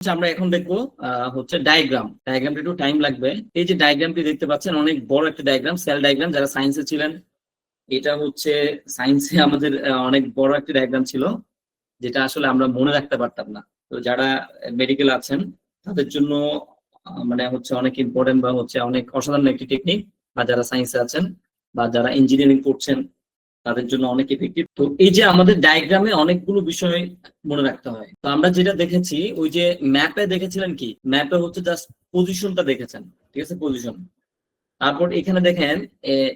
আমরা এখন দেখবো হচ্ছে ডায়াগ্রামটা একটু টাইম লাগবে। এই যে ডায়াগ্রামটি দেখতে পাচ্ছেন অনেক বড় একটা ডায়াগ্রাম, সেল ডায়াগ্রাম। যারা সায়েন্সে ছিলেন, এটা হচ্ছে সায়েন্সে আমাদের অনেক বড় একটা ডায়াগ্রাম ছিল, যেটা আসলে আমরা মনে রাখতে পারতাম না। তো যারা মেডিকেল আছেন তাদের জন্য মানে হচ্ছে অনেক ইম্পর্টেন্ট বা হচ্ছে অনেক অসাধারণ একটি টেকনিক, বা যারা সায়েন্সে আছেন বা যারা ইঞ্জিনিয়ারিং করছেন তাদের জন্য অনেক এফেক্টিভ। তো এই যে আমাদের ডায়াগ্রামে অনেকগুলো বিষয় মনে রাখতে হয়। তো আমরা যেটা দেখেছি, ওই যে ম্যাপে দেখেছিলেন, কি ম্যাপে হচ্ছে জাস্ট পজিশনটা দেখেছেন, ঠিক আছে, পজিশন। তারপর এখানে দেখেন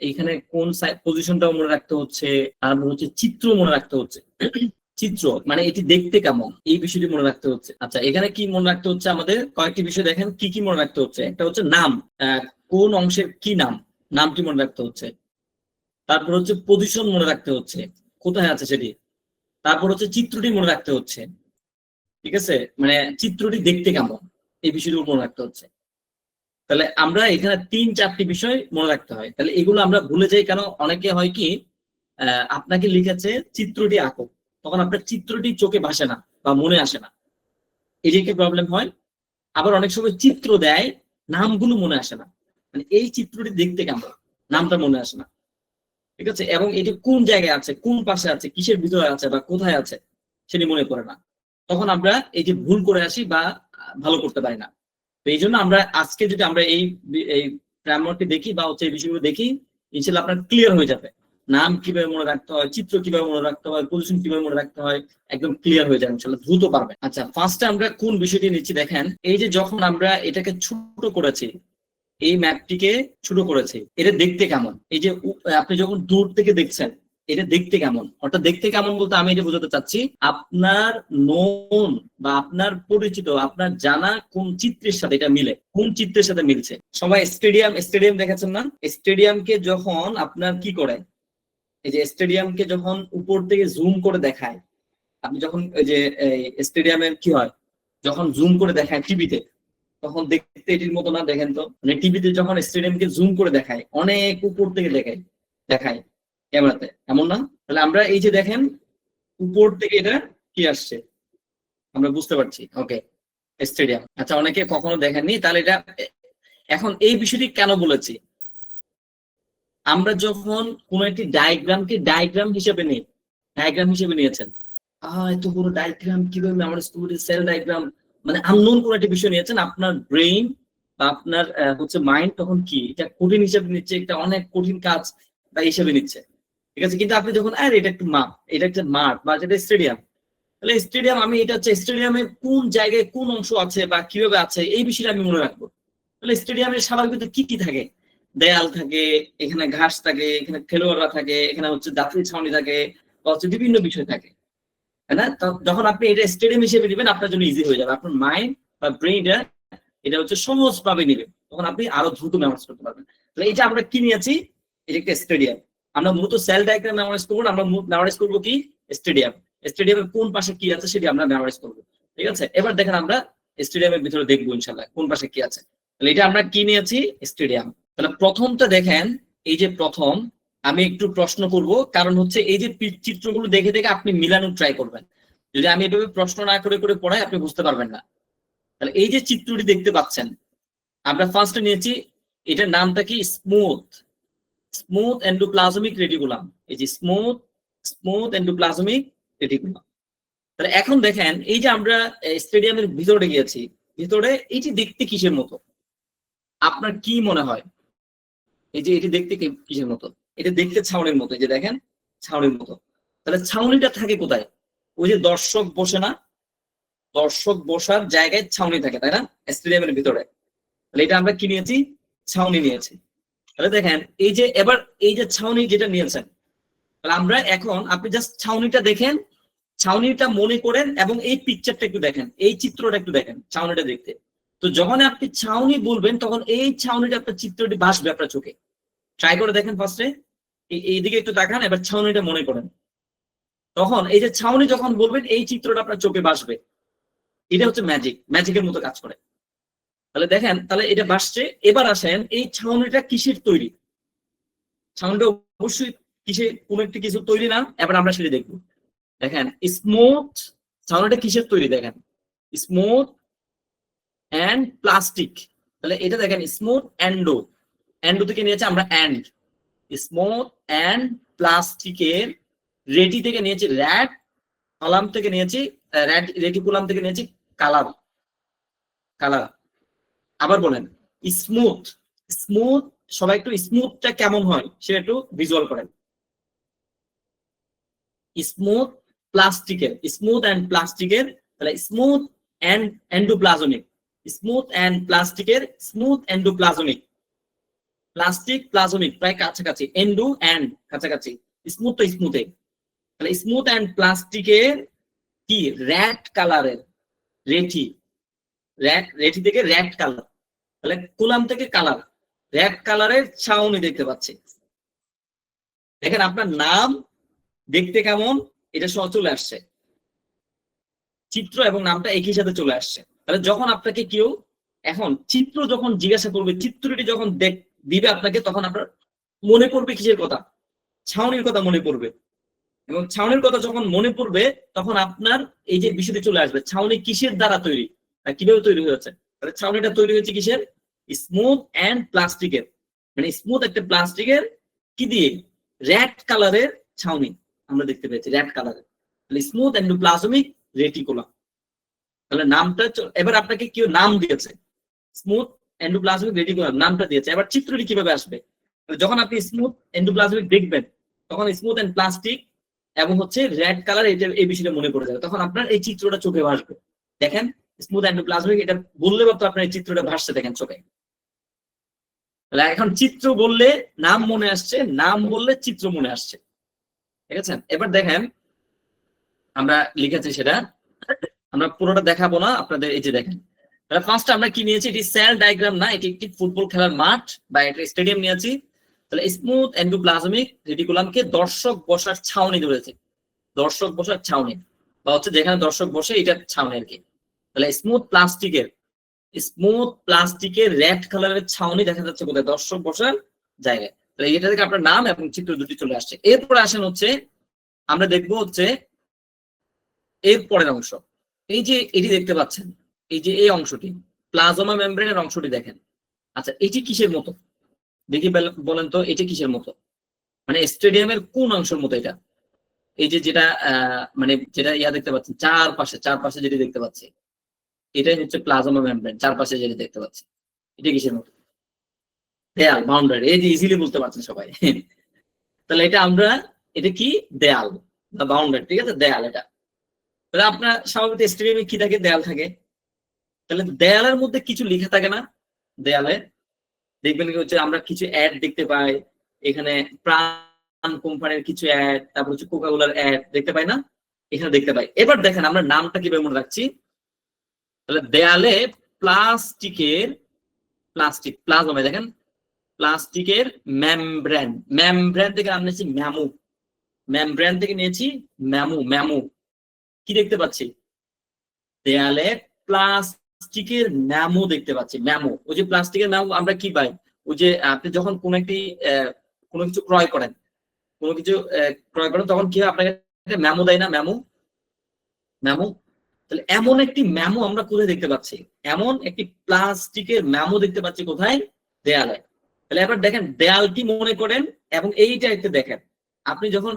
এখানে কোন পজিশনটাও মনে রাখতে হচ্ছে, তারপর হচ্ছে চিত্র মনে রাখতে হচ্ছে। চিত্র মানে এটি দেখতে কেমন, এই বিষয়টি মনে রাখতে হচ্ছে। আচ্ছা, এখানে কি মনে রাখতে হচ্ছে আমাদের? কয়েকটি বিষয় দেখেন কি কি মনে রাখতে হচ্ছে। একটা হচ্ছে নাম, কোন অংশের কি নাম, নামটি মনে রাখতে হচ্ছে। তারপর হচ্ছে পজিশন মনে রাখতে হচ্ছে, কোথায় আছে সেটি। তারপর হচ্ছে চিত্রটি মনে রাখতে হচ্ছে, ঠিক আছে, মানে চিত্রটি দেখতে কেমন, এই বিষয়গুলো মনে রাখতে হচ্ছে। তাহলে আমরা এখানে 3-4টি বিষয় মনে রাখতে হয়। তাহলে এগুলো আমরা ভুলে যাই কেন? অনেকে হয় কি, আপনাকে লিখেছে চিত্রটি আঁকো, তখন আপনার চিত্রটি চোখে ভাসে না বা মনে আসে না, এই যে একটা প্রবলেম হয়। আবার অনেক সময় চিত্র দেয়, নামগুলো মনে আসে না, মানে এই চিত্রটি দেখতে কেমন, নামটা মনে আসে না, ঠিক আছে, এবং এটি কোন জায়গায় আছে, কোন পাশে আছে, কিসের ভিতরে আছে বা কোথায় আছে সেটি মনে পড়ে না। তখন আমরা এই যে ভুল করে আসি বা ভালো করতে পারি না। তো এই জন্য আমরা আজকে যদি আমরা এই ফ্রেমওয়ার্কটি দেখি বা হচ্ছে এই বিষয়গুলো দেখি, ইনশাল্লাহ আপনার ক্লিয়ার হয়ে যাবে। নাম কিভাবে মনে রাখতে হয়, চিত্র কিভাবে মনে রাখতে হয়, পজিশন কিভাবে মনে রাখতে হয়, একদম ক্লিয়ার হয়ে যাবে ইনশাল্লাহ, দ্রুত পারবেন। আচ্ছা, ফার্স্টে আমরা কোন বিষয়টি নিচ্ছি দেখেন। এই যে যখন আমরা এটাকে ছোট করেছি, এই ম্যাপটিকে ছোট করেছে, এটা দেখতে কেমন, এই যে আপনি যখন দূর থেকে দেখছেন এটা দেখতে কেমন, অর্থাৎ দেখতে কেমন বলতে আমি এটা বোঝাতে চাচ্ছি আপনার নোন বা আপনার পরিচিত, আপনার জানা কোন চিত্রের সাথে এটা মিলে, কোন চিত্রের সাথে মিলছে। সবাই স্টেডিয়াম দেখেছেন না? স্টেডিয়ামকে যখন আপনার কি করে, এই যে স্টেডিয়ামকে যখন উপর থেকে জুম করে দেখায়, আপনি যখন ওই যে স্টেডিয়ামের কি হয়, যখন জুম করে দেখায় টিভিতে, তখন দেখতে এটির মতো না, দেখেন তো, মানে টিভিতে যখন স্টেডিয়ামকে জুম করে দেখায় অনেক উপর থেকে দেখায় ক্যামেরাতে, এমন না? তাহলে আমরা এই যে দেখেন উপর থেকে এটা কি আসছে আমরা বুঝতে পারছি। ওকে, স্টেডিয়াম। আচ্ছা, অনেকে কখনো দেখেননি, তাহলে এটা এখন এই বিষয়টি কেন বলেছি, আমরা যখন কোন একটি ডায়াগ্রামকে ডায়াগ্রাম হিসেবে নিয়েছেন, এত বড় ডায়াগ্রাম কিভাবে আমরা স্কুলের সেল ডায়াগ্রাম, মানে আননোন কোন একটা বিষয় নিয়েছেন, আপনার ব্রেইন বা আপনার হচ্ছে মাইন্ড তখন কি এটা কঠিন হিসেবে নিচ্ছে, এটা অনেক কঠিন কাজ বা হিসেবে নিচ্ছে, ঠিক আছে। কিন্তু আপনি যখন এটা একটু এটা একটা মাঠ বা যেটা স্টেডিয়াম, তাহলে স্টেডিয়াম, আমি এটা হচ্ছে স্টেডিয়ামের কোন জায়গায় কোন অংশ আছে বা কিভাবে আছে এই বিষয়টা আমি মনে রাখবো। তাহলে স্টেডিয়ামের স্বাভাবিক কি কি থাকে, দেয়াল থাকে, এখানে ঘাস থাকে, এখানে খেলোয়াড়রা থাকে, এখানে হচ্ছে যাত্রী ছাউনি থাকে, বা হচ্ছে বিভিন্ন বিষয় থাকে, তাই না? যখন আপনি এটা স্টেডিয়াম হিসেবে নেবেন আপনার জন্য ইজি হয়ে যাবে, আপনার মাইন্ড বা ব্রেইনটা এটা হচ্ছে সহজ ভাবে নেবে, তখন আপনি আরো দ্রুত মেমোরাইজ করতে পারবেন। তাহলে এই যে আমরা কি নিয়েছি, এটা একটা স্টেডিয়াম। আমরা মূলত সেল ডায়াগ্রাম মেমোরাইজ করবো না, আমরা মেমোরাইজ করবো কি স্টেডিয়াম। স্টেডিয়ামের কোন পাশে কি আছে সেটি আমরা মেমোরাইজ করবো, ঠিক আছে। এবার দেখেন আমরা স্টেডিয়ামের ভিতরে দেখবো ইনশাল্লাহ কোন পাশে কি আছে। তাহলে এটা আমরা কি নিয়েছি, স্টেডিয়াম। তাহলে প্রথমটা দেখেন, এই যে প্রথম আমি একটু প্রশ্ন করব, কারণ হচ্ছে এই যে চিত্রগুলো দেখে দেখে আপনি মিলানোর ট্রাই করবেন। যদি আমি এভাবে প্রশ্ন না করে করে পড়াই আপনি বুঝতে পারবেন না। তাহলে এই যে চিত্রটি দেখতে পাচ্ছেন, আমরা ফার্স্টে নিয়েছি, এটার নামটা কি, স্মুথ এন্ডোপ্লাজমিক রেটিকুলাম। এই যে স্মুথ এন্ডোপ্লাজমিক রেটিকুলাম। তাহলে এখন দেখেন এই যে আমরা স্টেডিয়ামের ভিতরে গিয়েছি, ভিতরে এইটি দেখতে কিসের মতো, আপনার কি মনে হয়? এই যে এটি দেখতে কিসের মতো? এটা দেখতে ছাউনির মতো, এই যে দেখেন ছাউনির মতো। তাহলে ছাউনিটা থাকে কোথায়? ওই যে দর্শক বসে না, দর্শক বসার জায়গায় ছাউনি থাকে, তাই না, স্টেডিয়ামের ভিতরে। তাহলে এটা আমরা কি নিয়েছি, ছাউনি নিয়েছি। তাহলে দেখেন এই যে এবার এই যে ছাউনি যেটা নিয়েছেন, তাহলে আমরা এখন আপনি জাস্ট ছাউনিটা দেখেন, ছাউনিটা মনে করেন, এবং এই পিকচারটা একটু দেখেন, এই চিত্রটা একটু দেখেন ছাউনিটা দেখতে। তো যখন আপনি ছাউনি বলবেন তখন এই ছাউনিটা আপনার চিত্রটি ভাসবে আপনার চোখে। ট্রাই করে দেখেন ফার্স্টে, এইদিকে একটু তাকান, এবার ছাউনিটা মনে করেন। তখন এই যে ছাউনি যখন বলবেন এই চিত্রটা আপনার চোখে ভাসবে। এটা হচ্ছে ম্যাজিকের মতো কাজ করে। তাহলে দেখেন, তাহলে এটা ভাসছে। এবার আসেন এই ছাউনিটা কিসের তৈরি, ছাউনিটা অবশ্যই কিসে কোন একটি কিছু তৈরি না, এবার আমরা সেটা দেখবো। দেখেন স্মুথ, ছাউনিটা কিসের তৈরি, দেখেন স্মুথ অ্যান্ড প্লাস্টিক, তাহলে এটা দেখেন স্মুথ অ্যান্ডো, অ্যান্ডো থেকে নিয়েছে আমরা অ্যান্ড, স্মুথ অ্যান্ড প্লাস্টিকের, রেটি থেকে নিয়েছি র্যাট, কলাম থেকে নিয়েছি রেটিকুলাম থেকে নিয়েছি কালার, কালার। আবার বলেন স্মুথ, স্মুথ, সবাই একটু স্মুথটা কেমন হয় সেটা একটু ভিজুয়াল করেন। স্মুথ প্লাস্টিকের, স্মুথ অ্যান্ড প্লাস্টিকের, তাহলে smooth and endoplasmic, smooth and প্লাস্টিকের, স্মুথ এন্ডোপ্লাজমিক, প্লাস্টিক প্লাজমিক প্রায় কাছাকাছি, এন্ডো অ্যান্ড কাছাকাছি, স্মুথ তো স্মুথে, তাহলে স্মুথ অ্যান্ড প্লাস্টিকের কি র্যাট কালারের, রেটি, রেটি থেকে র্যাট কালার, তাহলে কুলাম থেকে কালার, র্যাট কালারের ছাউনি দেখতে পাচ্ছি। দেখেন আপনার নাম দেখতে কেমন এটা সহ চলে আসছে, চিত্র এবং নামটা একই সাথে চলে আসছে। তাহলে যখন আপনাকে কেউ এখন চিত্র যখন জিজ্ঞাসা করবে, চিত্রটি যখন দিবে আপনাকে, তখন আপনার মনে পড়বে কিসের কথা, ছাউনির কথা মনে পড়বে, এবং ছাউনির কথা যখন মনে পড়বে তখন আপনার এই যে বিষয়টি চলে আসবে, ছাউনি কিসের দ্বারা তৈরি, কিভাবে তৈরি হয়েছে। তাহলে ছাউনিটা তৈরি হয়েছে কিসের, স্মুথ অ্যান্ড প্লাস্টিকের, মানে স্মুথ একটা প্লাস্টিকের কি দিয়ে, রেড কালারের ছাউনি আমরা দেখতে পেয়েছি, রেড কালারের, তাহলে স্মুথ এন্ডোপ্লাজমিক রেটিকুলাম। তাহলে নামটা, এবার আপনাকে কেউ নাম দিয়েছে স্মুথ এন্ডোপ্লাজমিক রেটিকুলাম, নামটা দিয়েছে, এবার চিত্রটি কিভাবে আসবে, যখন আপনি স্মুথ এন্ডোপ্লাজমিক দেখবেন তখন স্মুথ এন্ড প্লাস্টিক এবং হচ্ছে রেড কালার, এটা এই বিষয়টা মনে পড়ে যাবে, তখন আপনার এই চিত্রটা চোখে ভাসবে। দেখেন স্মুথ এন্ডোপ্লাজমিক, এটা বললে মাত্র আপনার এই চিত্রটা ভাসছে দেখেন চোখে। এখন চিত্র বললে নাম মনে আসছে, নাম বললে চিত্র মনে আসছে, ঠিক আছে। এবার দেখেন আমরা লিখেছি সেটা, আমরা পুরোটা দেখাবো না আপনাদের, এই যে দেখেন ফার্স্ট আমরা কি নিয়েছি, এটি সেল ডায়াগ্রাম না, এটি একটি ফুটবল খেলার মাঠ বা একটা স্টেডিয়াম নিয়েছি। তাহলে স্মুথ এন্ডোপ্লাজমিক রেটিকুলামকে দর্শক বসার ছাউনি ধরেছে, দর্শক বসার ছাউনি, বা হচ্ছে যেখানে দর্শক বসে এটা ছাউনি আর কি। তাহলে স্মুথ প্লাস্টিকের রেড কালারের ছাউনি দেখা যাচ্ছে কোথায়, দর্শক বসার জায়গায়। তাহলে এটা থেকে আপনার নাম এবং চিত্র দুটি চলে আসছে। এরপরে আসেন হচ্ছে আমরা দেখবো হচ্ছে এর পরের অংশ, এই যে এটি দেখতে পাচ্ছেন, এই যে এই অংশটি প্লাজমা মেমব্রেনের অংশটি দেখেন। আচ্ছা এটি কিসের মতো দেখি বলেন তো, এটি কিসের মতো, মানে স্টেডিয়ামের কোন অংশের মতো এটা, এই যে যেটা মানে যেটা ইয়া দেখতে পাচ্ছেন চারপাশে যেটি দেখতে পাচ্ছি, এটাই হচ্ছে প্লাজমা মেমব্রেন, চারপাশে যেটি দেখতে পাচ্ছি, এটা কিসের মতো, দেয়াল, বাউন্ডারি, এই যে ইজিলি বলতে পারছেন সবাই। তাহলে এটা আমরা, এটা কি দেয়াল বা বাউন্ডারি, ঠিক আছে, দেয়াল এটা। তাহলে আপনার স্বাভাবিক স্টেডিয়ামে কি থাকে, দেয়াল থাকে, তাহলে দেয়ালের মধ্যে কিছু লেখা থাকে না, দেয়ালে দেখবেন কি হচ্ছে আমরা কিছু অ্যাড দেখতে পাই, এখানে প্রাণ কোম্পানির কিছু অ্যাড, তারপর হচ্ছে কোকাকোলার অ্যাড দেখতে পাই না, এখানে দেখতে পাই। এবার দেখেন আমরা নামটা কিভাবে মনে রাখছি, তাহলে দেয়ালে প্লাজমা দেখেন, প্লাস্টিকের মেমব্রেন থেকে আমরা নিয়েছি মেমব্রেন থেকে নিয়েছি ম্যামু, কি দেখতে পাচ্ছি, দেয়ালে প্লাস্টিকের ম্যামো দেখতে পাচ্ছি, ম্যামো, ওই যে প্লাস্টিকের ম্যামো আমরা কি পাই, ওই যে আপনি যখন কোনো কিছু ক্রয় করেন, তখন কি হয়, আপনাকে ম্যামো দেয় না, ম্যামো, তাহলে এমন একটি ম্যামো আমরা কোথায় দেখতে পাচ্ছি, এমন একটি প্লাস্টিকের ম্যামো দেখতে পাচ্ছি কোথায়, দেয়ালে। তাহলে এবার দেখেন দেয়ালটি মনে করেন এবং এইটা একটু দেখেন, আপনি যখন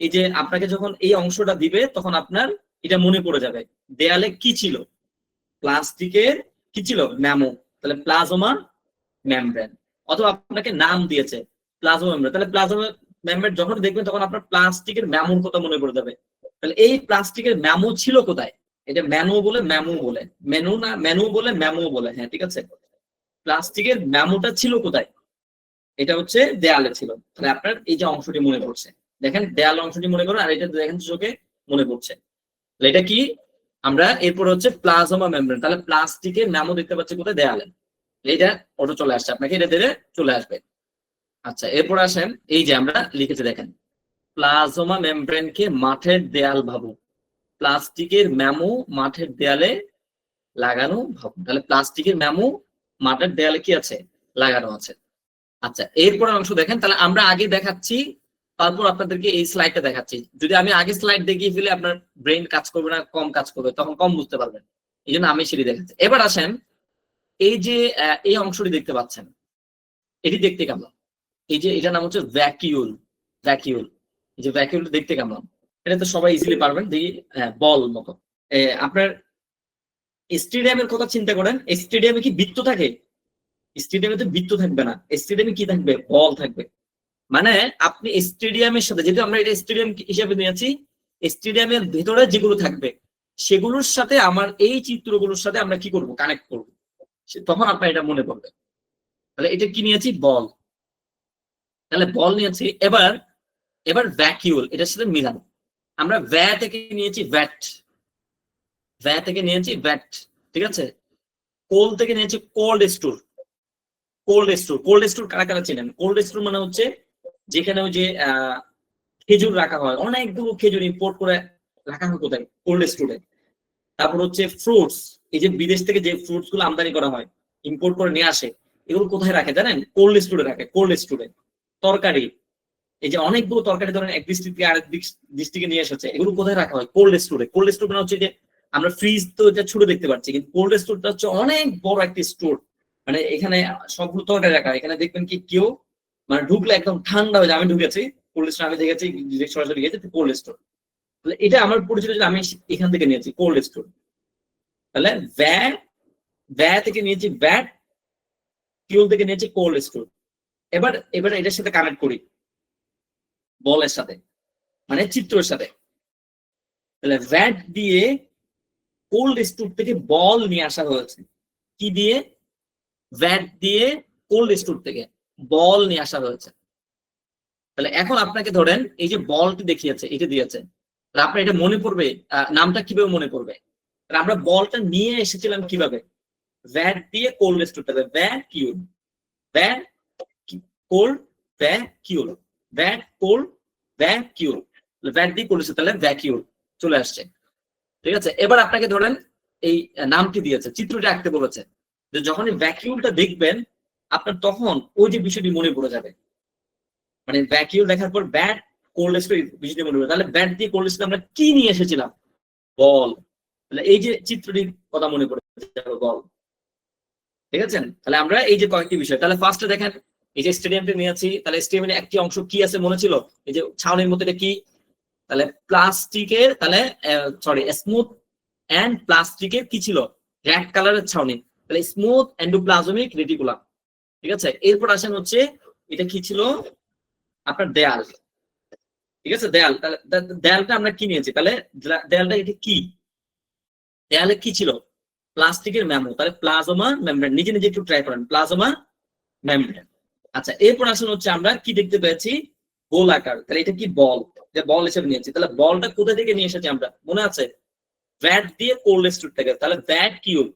এই যে আপনাকে যখন এই অংশটা দিবে তখন আপনার এটা মনে পড়ে যাবে, দেয়ালে কি ছিল, প্লাস্টিকের কি ছিল, ম্যামো, তাহলে প্লাজমা মেমব্রেন, অথবা আপনাকে নাম দিয়েছে প্লাজমা মেমব্রেন, তাহলে প্লাজমা মেমব্রেন যখন দেখবেন তখন আপনার প্লাস্টিকের ম্যামোর কথা মনে পড়ে যাবে। তাহলে এই প্লাস্টিকের ম্যামো ছিল কোথায়, এটা ম্যামো বলে ম্যামো বলে, হ্যাঁ ঠিক আছে, প্লাস্টিকের ম্যামোটা ছিল কোথায়, এটা হচ্ছে দেয়ালে ছিল। তাহলে আপনার এই যে অংশটি মনে পড়ছে, দেখেন দেয়াল অংশটি মনে করেন, আর এটা দেখেন চোখে মনে পড়ছে, তাহলে এটা কি, আমরা এরপর হচ্ছে প্লাজমা মেমব্রেন, তাহলে প্লাস্টিকের ম্যামো দেখতে পাচ্ছি কোথায়, দেয়ালে, এটা অটো চলে আসছে আপনাকে, এটা ধীরে চলে আসবে। আচ্ছা এরপর আসেন, এই যে আমরা লিখেছি দেখেন, প্লাজমা মেমব্রেনকে মাঠের দেয়াল ভাবো, প্লাস্টিকের ম্যামো মাঠের দেয়ালে লাগানো ভাবো, তাহলে প্লাস্টিকের ম্যামো মাঠের দেয়ালে কি আছে, লাগানো আছে। আচ্ছা এরপর অংশ দেখেন, তাহলে আমরা আগে দেখাচ্ছি, তারপর আপনাদেরকে এই স্লাইডটা দেখাচ্ছি, যদি আমি আগে স্লাইড দেখিয়ে ফেলে আপনার ব্রেন কাজ করবে না, কম কাজ করবে, তখন কম বুঝতে পারবেন, এই জন্য আমি সেটি দেখাচ্ছি। এবার আসেন এই যে এই অংশটি দেখতে পাচ্ছেন, এটি দেখতে কেমন? এই যে এটার নাম হচ্ছে ভ্যাকিউল। ভ্যাকিউল, এই যে ভ্যাকিউল দেখতে কেমন? এটা তো সবাই ইজিলি পারবেন। দেখি, বল মতো। আপনার স্টেডিয়ামের কথা চিন্তা করেন, স্টেডিয়ামে কি বৃত্ত থাকে? স্টেডিয়ামে তো বৃত্ত থাকবে না, স্টেডিয়ামে কি থাকবে? বল থাকবে। মানে আপনি স্টেডিয়ামের সাথে, যেহেতু আমরা এটা স্টেডিয়াম হিসেবে নিয়েছি, স্টেডিয়ামের ভেতরে যেগুলো থাকবে সেগুলোর সাথে আমার এই চিত্রগুলোর সাথে আমরা কি করব? কানেক্ট করব। তখন আপনার এটা মনে পড়বে। তাহলে এটা কি নিয়েছি? বল। তাহলে বল নিয়েছি। এবার এবার ভ্যাকিউল, এটার সাথে মিলান। আমরা ভ্যা থেকে নিয়েছি ভ্যাট, ভ্যা থেকে নিয়েছি ভ্যাট, ঠিক আছে। কোল থেকে নিয়েছি cold store. Cold store, cold store কারা কারা চেনেন? কোল্ড স্টোর মানে হচ্ছে যেখানে ওই যে খেজুর রাখা হয়, অনেকগুলো খেজুর ইম্পোর্ট করে রাখা হয় কোথায়? কোল্ড স্টোরে। তারপর হচ্ছে ফ্রুটস, এই যে বিদেশ থেকে যে ফ্রুটস গুলো আমদানি করা হয়, ইম্পোর্ট করে নিয়ে আসে, এগুলো কোথায় রাখে জানেন? কোল্ড স্টোরে রাখে, কোল্ড স্টোরে। তরকারি, এই যে অনেকগুলো তরকারি ধরেন এক ডিস্ট্রিক্ট থেকে আরেক ডিস্ট্রিক্টে নিয়ে এসেছে, এগুলো কোথায় রাখা হয়? কোল্ড স্টোরে। কোল্ড স্টোর মানে হচ্ছে যে আমরা ফ্রিজ তো এটা ছোট দেখতে পাচ্ছি, কিন্তু কোল্ড স্টোরটা হচ্ছে অনেক বড় একটি স্টোর। মানে এখানে সবগুলো তরকারি রাখা হয়। এখানে দেখবেন কি কেউ মানে ঢুকলে একদম ঠান্ডা হয়ে যায়। আমি ঢুকেছি কোল্ড স্টোর, আমি দেখেছি সরাসরি গিয়েছি কোল্ড স্টোর। তাহলে এটা আমার পরিচিত, যে আমি এখান থেকে নিয়েছি কোল্ড স্টোর। তাহলে ভ্যা, ভ্যা থেকে নিয়েছি ভ্যাট, কিউল থেকে নিয়েছি কোল্ড স্টোর। এবার এবার এটার সাথে কানেক্ট করি বলের সাথে, মানে চিত্রের সাথে। তাহলে ভ্যাট দিয়ে কোল্ড স্টোর থেকে বল নিয়ে আসা হয়েছে। কি দিয়ে? ভ্যাট দিয়ে কোল্ড স্টোর থেকে বল নিয়ে আসা হয়েছে। তাহলে এখন আপনাকে ধরেন এই যে বলটি দেখিয়েছে, এটা দিয়েছে, আপনার এটা মনে পড়বে, নামটা কিভাবে মনে পড়বে? আমরা বলটা নিয়ে এসেছিলাম কিভাবে? ভ্যাট দিয়ে কোল্ড স্টোর থেকে, vacuole, VAT cold, vacuole, VAT cold, vacuole. VAT দিয়ে কোল্ড স্টোর, তাহলে ভ্যাকিউল চলে আসছে। ঠিক আছে। এবার আপনাকে ধরেন এই নামটি দিয়েছে, চিত্রটি আঁকতে বলেছে, যে যখন ভ্যাকিউলটা দেখবেন আপনার তখন ওই যে বিষয়টি মনে পড়ে যাবে। মানে ভ্যাকিউল দেখার পর ব্যাট কোল্ড স্টোর বিষয়টি মনে পড়ে। তাহলে ব্যাট দিয়ে কোল্ড স্টোর আমরা কি নিয়ে এসেছিলাম? বল। তাহলে এই যে চিত্রটির কথা মনে পড়ে যাবে, বল। ঠিক আছে। তাহলে আমরা এই যে কয়েকটি বিষয়, তাহলে ফার্স্টে দেখেন এই যে স্টেডিয়ামটি নিয়েছি, তাহলে স্টেডিয়ামের একটি অংশ কি আছে মনে ছিল? এই যে ছাউনির মধ্যে কি? তাহলে প্লাস্টিকের, তাহলে সরি স্মুথ এন্ড প্লাস্টিকের কি ছিল? রেড কালারের ছাউনি। তাহলে স্মুথ এন্ডোপ্লাজমিক রেটিকুলাম। ঠিক আছে। এরপর আসেন হচ্ছে এটা কি ছিল? আপনার দেয়াল। ঠিক আছে, দেয়াল। তাহলে দেয়ালটা আমরা কি নিয়েছি? তাহলে দেয়ালটা এটা কি? দেয়ালে কি ছিল? প্লাস্টিকের মেমো। তাহলে প্লাজমা মেমব্রেন। নিজে নিজে একটু ট্রাই করেন, প্লাজমা মেমব্রেন। আচ্ছা, এরপর আসেন হচ্ছে আমরা কি দেখতে পেয়েছি? গোল আকার। তাহলে এটা কি? বল। যে বল হিসেবে নিয়েছি। তাহলে বলটা কোথা থেকে নিয়ে এসেছি আমরা? মনে আছে? ব্যাট দিয়ে কোল্ড স্টোর থেকে। তাহলে ভ্যাকিউল,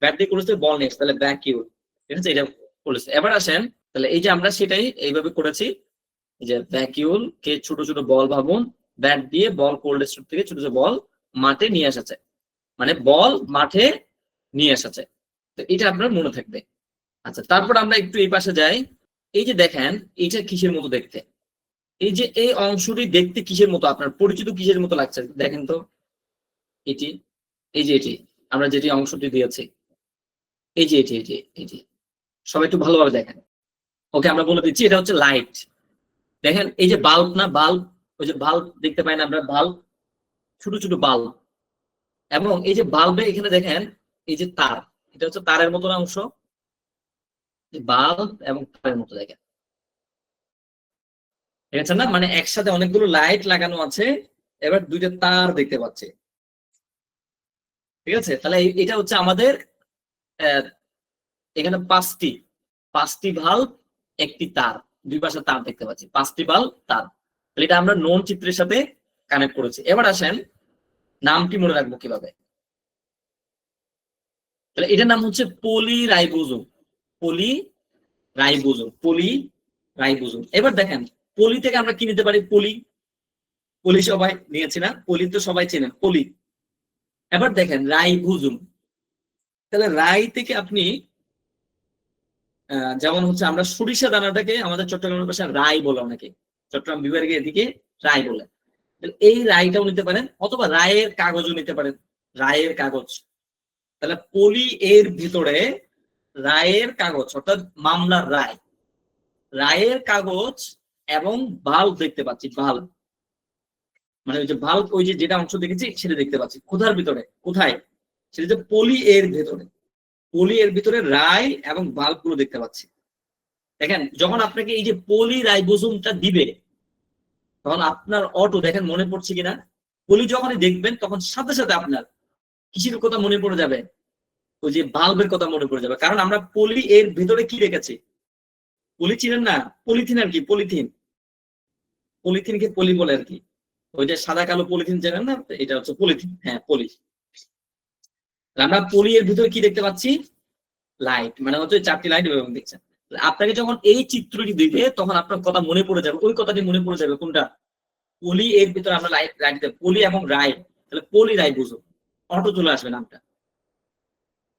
ব্যাট দিয়ে কোল্ড স্টোর, বল নিয়ে এসেছি, তাহলে ভ্যাকিউল। ঠিক আছে, এটা কোল্ড স্টোর। এবার আসেন, তাহলে এই যে আমরা সেটাই এইভাবে করেছি, যে ভ্যাকিউল কে ছোট ছোট বল ভাবুন, ব্যাট দিয়ে বল কোল্ড স্টোর থেকে ছোট ছোট বল মাঠে নিয়ে এসেছে, মানে বল মাঠে নিয়ে এসেছে। তো এটা আপনার মনে থাকবে। আচ্ছা, তারপর আমরা একটু এই পাশে যাই। এই যে দেখেন এটা কিসের মতো দেখতে? এই যে এই অংশটি দেখতে কিসের মতো? আপনার পরিচিত কিসের মতো লাগছে দেখেন তো? এটি, এই যে এটি আমরা যেটি অংশটি দিয়েছি, এই যে এটি, এটি, এটি, সবাই একটু ভালোভাবে দেখেন। ওকে, আমরা বলে দিচ্ছি এটা হচ্ছে লাইট। দেখেন এই যে বাল্ব, না বাল্ব, ওই যে বাল্ব দেখতে পাই না আমরা? বাল্ব, ছোট ছোট বাল্ব। এবং এই যে বাল্বে এখানে দেখেন এই যে তার, এটা হচ্ছে তারের মতন অংশ, বাল্ব এবং তারের মতো দেখেন। ঠিক আছে না? মানে একসাথে অনেকগুলো লাইট লাগানো আছে, এবার দুইটা তার দেখতে পাচ্ছি। ঠিক আছে। তাহলে এটা হচ্ছে আমাদের এখানে পাঁচটি, পাঁচটি ভাল্ব, একটি তার, দুই পাশে তার দেখতে পাচ্ছি, পাঁচটি ভাল্ব, তার। তাহলে এটা আমরা নোন চিত্রের সাথে কানেক্ট করেছি। এবার আসেন নামটি মনে রাখবো কিভাবে? তাহলে এটার নাম হচ্ছে পলিরাইবোজোম। পলি রাইবোজোম, পলি রাইবোজোম। এবার দেখেন পলি থেকে আমরা কি নিতে পারি? পলি, পলি সবাই নিয়েছি না? পলি তো সবাই চেনেন, পলি। এবার দেখেন রাইবোজোম। তাহলে রাই থেকে আপনি যেমন হচ্ছে আমরা সরিষা দানাটাকে আমাদের চট্টগ্রামের পাশে রাই বলে, অনেকে চট্টগ্রাম বিভাগের এদিকে রাই বলে। এই রাইটাও নিতে পারেন, অথবা রায়ের কাগজও নিতে পারেন, রায়ের কাগজ। তাহলে পলি এর ভিতরে রায়ের কাগজ অর্থাৎ মামলার রায়, রায়ের কাগজ এবং বাল্ব দেখতে পাচ্ছি। বাল্ব মানে ওই যে বাল্ব, ওই যে যেটা অংশ দেখেছি সেটা দেখতে পাচ্ছি। কোথার ভিতরে? কোথায়? সেটা যে পলি এর ভেতরে। পলি এর ভিতরে রায় এবং বাল্ব গুলো দেখতে পাচ্ছি। দেখেন যখন আপনাকে এই যে পলি রাইবোজোমটা দিবে তখন আপনার অটো দেখেন মনে পড়ছে কিনা। পলি যখনই দেখবেন তখন সাথে সাথে আপনার কিসের কথা মনে পড়ে যাবে? ওই যে বাল্বের কথা মনে পড়ে যাবে। কারণ আমরা পলি এর ভিতরে কি রেখেছি? পলি চিনেন না? পলিথিন আর কি, পলিথিন। পলিথিনকে পলি বলে আর কি। ওই যে সাদা কালো পলিথিন জানেন না, এটা হচ্ছে পলিথিন। হ্যাঁ, পলি। আমরা পলি এর ভিতরে কি দেখতে পাচ্ছি? লাইট, মানে হচ্ছে 4টি লাইট এবং দেখছেন। আপনাকে যখন এই চিত্রটি দিবে তখন আপনার কথা মনে পড়ে যাবে, ওই কথাটি মনে পড়ে যাবে। কোনটা? পলি এর ভিতরে আমরা লাইট দিতে, পলি এবং রাই, তাহলে পলি রাই বুঝো, অটো চলে আসবে নামটা।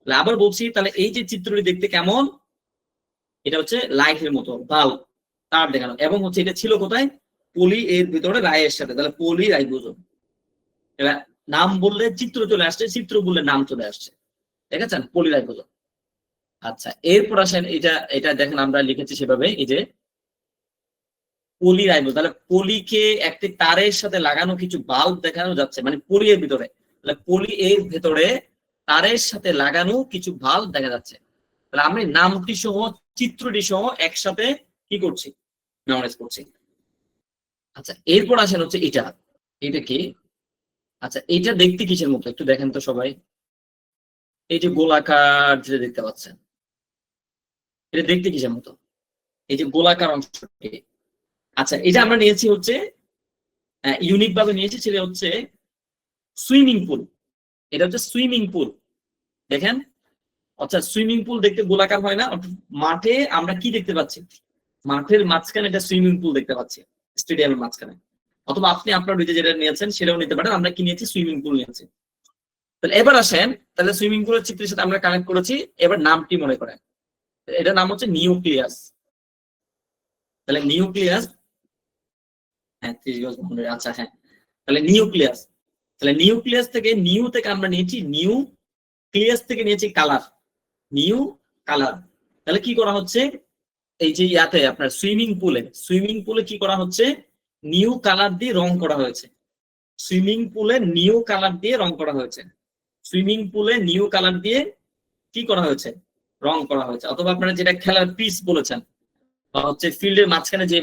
আবার বলছি, তাহলে এই যে চিত্রটি দেখতে কেমন? এটা হচ্ছে লাইটের মতো, বাল্ব, তার দেখানো, এবং হচ্ছে এটা ছিল কোথায়? পলি এর ভিতরে রায়ের সাথে, তাহলে পলি রাই বুঝো। এবার নাম বললে চিত্র চলে আসছে, চিত্র বললে নাম চলে আসছে। দেখেছেন? পলি রাই বুঝো। আচ্ছা, এরপর আসেন, এটা এটা দেখেন আমরা লিখেছি সেভাবে, এই যে পলি রাইবোজ, তাহলে পলিকে একটি তারের সাথে লাগানো কিছু বাল্ব দেখানো যাচ্ছে, মানে পলি এর ভিতরে, তাহলে পলি এর ভেতরে তারের সাথে লাগানো কিছু বাল্ব দেখা যাচ্ছে। তাহলে আমি নামটি সহ চিত্রটি সহ একসাথে কি করছি? মেমোরাইজ করছি। আচ্ছা, এরপর আসেন হচ্ছে এটা, এটা কি? আচ্ছা, এটা দেখতে কিসের মতো একটু দেখেন তো সবাই। এই যে গোলাকার যেটা দেখতে পাচ্ছেন, এটা দেখতে কিসের মতো? এই যে গোলাকার অংশটি। আচ্ছা, এটা আমরা নিয়েছি হচ্ছে ইউনিক ভাবে নিয়েছি, সেটা হচ্ছে সুইমিং পুল। এটা হচ্ছে সুইমিং পুল। দেখেন, আচ্ছা, সুইমিং পুল দেখতে গোলাকার হয় না? মাঠে আমরা কি দেখতে পাচ্ছি? মাঠের মাঝখানে একটা সুইমিং পুল দেখতে পাচ্ছি, স্টেডিয়ামের মাঝখানে। অথবা আপনি আপনার ওই যে যেটা নিয়েছেন সেটাও নিতে পারেন। আমরা কি নিয়েছি? সুইমিং পুল নিয়েছি। তাহলে এবার আসেন, তাহলে সুইমিং পুলের চিত্রের সাথে আমরা কানেক্ট করেছি। এবার নামটি মনে করেন, এটার নাম হচ্ছে নিউক্লিয়াস। তাহলে নিউক্লিয়াস, হ্যাঁ 30 গজ বাউন্ডারি, আচ্ছা হ্যাঁ। তাহলে নিউক্লিয়াস, তাহলে নিউক্লিয়াস থেকে, নিউ থেকে আমরা নিয়েছি নিউ, ক্লিয়াস থেকে নিয়েছি কালার, নিউ কালার। তাহলে কি করা হচ্ছে? এই যে ইয়াতে আপনার সুইমিং পুলে, সুইমিং পুলে কি করা হচ্ছে? নিউ কালার দিয়ে রং করা হয়েছে। সুইমিং পুলে নিউ কালার দিয়ে রং করা হয়েছে। সুইমিং পুলে নিউ কালার দিয়ে কি করা হয়েছে? রং করা হয়েছে। অথবা আপনারা যেটা খেলার পিচ বলেছেন, বা হচ্ছে ফিল্ডের মাঝখানে যে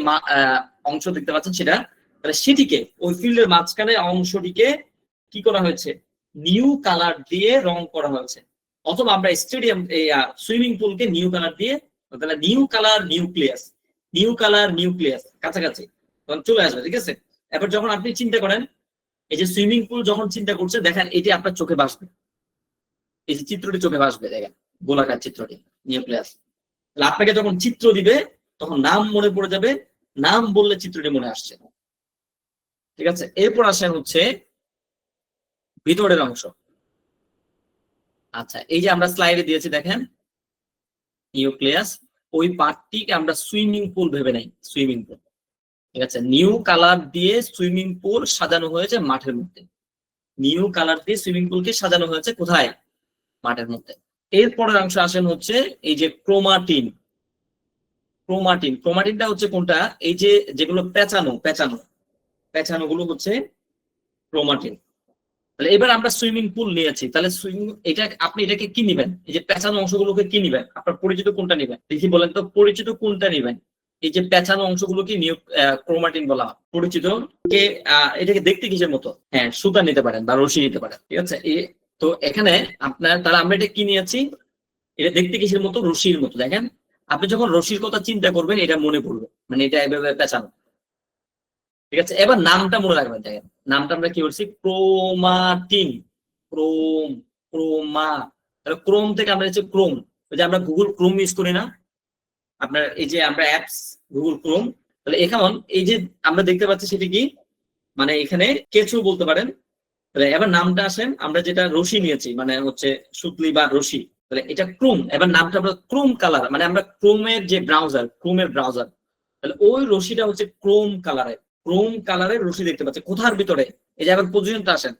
অংশ দেখতে পাচ্ছেন সেটা, তাহলে সেটিকে, ওই ফিল্ডের মাঝখানে অংশটিকে কি করা হয়েছে? নিউ কালার দিয়ে রং করা হয়েছে। অথবা আমরা স্টেডিয়াম, সুইমিং পুলকে নিউ কালার দিয়ে, তাহলে new colour nucleus, new colour nucleus কাছাকাছি তখন চলে আসবে। ঠিক আছে? এবার যখন আপনি চিন্তা করেন, এই যে সুইমিং পুল যখন চিন্তা করছে, দেখেন এটি আপনার চোখে ভাসবে, এই যে চিত্রটি চোখে ভাসবে, দেখেন গোলাকার চিত্রটি, নিউক্লিয়াস। তাহলে আপনাকে যখন চিত্র দিবে তখন নাম মনে পড়ে যাবে, নাম বললে চিত্রটি মনে আসছে। ঠিক আছে? এরপর আসেন হচ্ছে ভিতরের অংশ। আচ্ছা, এই যে আমরা স্লাইডে দিয়েছি দেখেন নিউক্লিয়াস, ওই পার্টটিকে আমরা সুইমিং পুল ভেবে নেই, সুইমিং পুল। ঠিক আছে? নিউ কালার দিয়ে সুইমিং পুল সাজানো হয়েছে মাঠের মধ্যে, নিউ কালার দিয়ে সুইমিং পুলকে সাজানো হয়েছে কোথায়? মাঠের মধ্যে। এরপরের অংশ আসেন হচ্ছে এই যে ক্রোমাটিন। ক্রোমাটিন, ক্রোমাটিনটা হচ্ছে কোনটা? এই যে যেগুলো পেঁচানো, পেঁচানো, পেঁচানো গুলো হচ্ছে ক্রোমাটিন। তাহলে এবার আমরা সুইমিং পুল নিয়েছি, তাহলে সুইমিং, এটা আপনি এটাকে কি নিবেন? এই যে পেঁচানো অংশগুলোকে কি নিবেন? আপনার পরিচিত কোনটা নিবেন? দেখি বলেন তো, পরিচিত কোনটা নিবেন? এই যে পেঁচানো অংশগুলোকে ক্রোমাটিন বলা হয়। পরিচিত কে? এটাকে দেখতে কিসের মতো? হ্যাঁ, সুতা নিতে পারেন বা রশি নিতে পারেন। ঠিক আছে? তো এখানে আপনার, তাহলে আমরা এটা কি নিয়েছি? এটা দেখতে কিসের মতো? রশির মতো। দেখেন, আপনি যখন রশির কথা চিন্তা করবেন এটা মনে পড়বে, মানে এটা এভাবে পেঁচানো। ঠিক আছে? এবার নামটা মনে রাখবেন। দেখেন নামটা আমরা কি বলছি? Chromatin, Chrome, Croma. তাহলে ক্রোম থেকে আমরা হচ্ছে ক্রোম, ওই যে আমরা গুগল ক্রোম ইউজ করি না আপনার, এই যে আমরা অ্যাপস গুগল ক্রোম, তাহলে এখন এই যে আমরা দেখতে পাচ্ছি সেটি কি, মানে এখানে কেঁচু বলতে পারেন। তাহলে এবার নামটা আসেন, আমরা যেটা রশি নিয়েছি মানে হচ্ছে সুতলি বা রশি, তাহলে এটা ক্রোম। এবার নামটা আমরা ক্রোম কালার, মানে আমরা ক্রোমের যে ব্রাউজার, ক্রোমের ব্রাউজার, তাহলে ওই রশিটা হচ্ছে ক্রোম কালারের, ক্রোম কালারের রশি দেখতে পাচ্ছি। কোথার ভিতরে? এই যে আবার পজিশনটা আসেন,